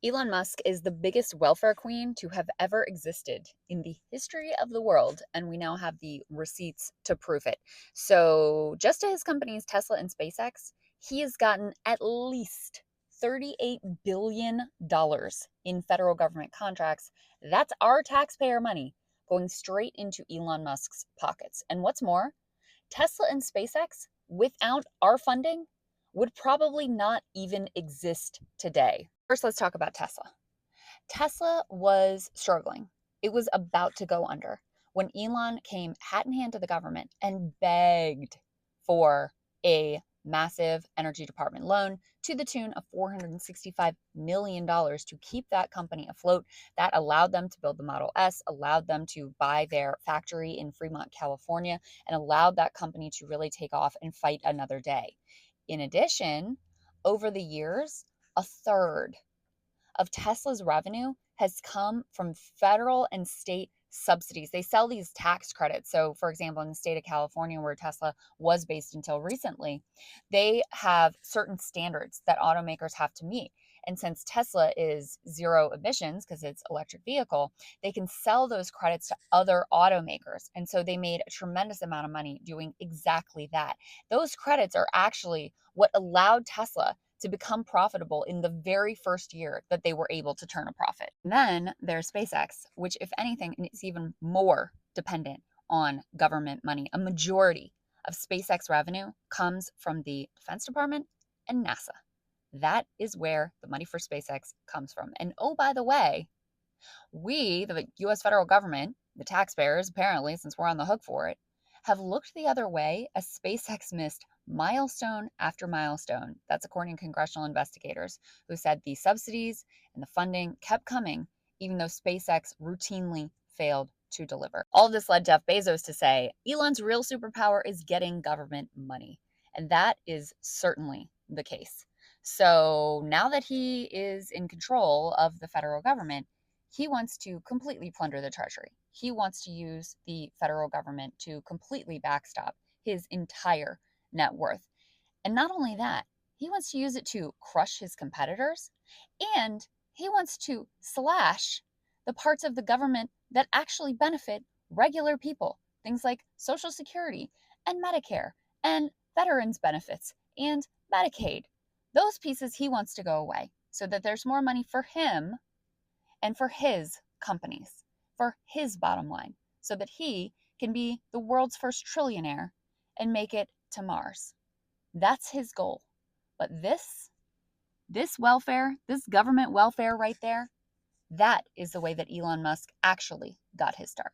Elon Musk is the biggest welfare queen to have ever existed in the history of the world, and we now have the receipts to prove it. So, just to his companies, Tesla and SpaceX, he has gotten at least $38 billion in federal government contracts. That's our taxpayer money going straight into Elon Musk's pockets. And what's more, Tesla and SpaceX, without our funding, would probably not even exist today. First, let's talk about Tesla. Tesla was struggling. It was about to go under when Elon came hat in hand to the government and begged for a massive energy department loan to the tune of $465 million to keep that company afloat. That allowed them to build the Model S, allowed them to buy their factory in Fremont, California, and allowed that company to really take off and fight another day. In addition, over the years, a third of Tesla's revenue has come from federal and state subsidies. They sell these tax credits. So, for example, in the state of California, where Tesla was based until recently, they have certain standards that automakers have to meet. And since Tesla is zero emissions because it's electric vehicle, they can sell those credits to other automakers. And so they made a tremendous amount of money doing exactly that. Those credits are actually what allowed Tesla to become profitable in the very first year that they were able to turn a profit. Then there's SpaceX, which, if anything, is even more dependent on government money. A majority of SpaceX revenue comes from the Defense Department and NASA. That is where the money for SpaceX comes from. And oh, by the way, we, the US federal government, the taxpayers, apparently, since we're on the hook for it, have looked the other way as SpaceX missed milestone after milestone. That's according to congressional investigators who said the subsidies and the funding kept coming, even though SpaceX routinely failed to deliver. All of this led Jeff Bezos to say Elon's real superpower is getting government money. And that is certainly the case. So now that he is in control of the federal government, he wants to completely plunder the treasury. He wants to use the federal government to completely backstop his entire net worth. And not only that, he wants to use it to crush his competitors, and he wants to slash the parts of the government that actually benefit regular people. Things like Social Security and Medicare and veterans benefits and Medicaid. Those pieces he wants to go away so that there's more money for him and for his companies, for his bottom line, so that he can be the world's first trillionaire and make it to Mars. That's his goal. But this welfare, this government welfare right there, that is the way that Elon Musk actually got his start.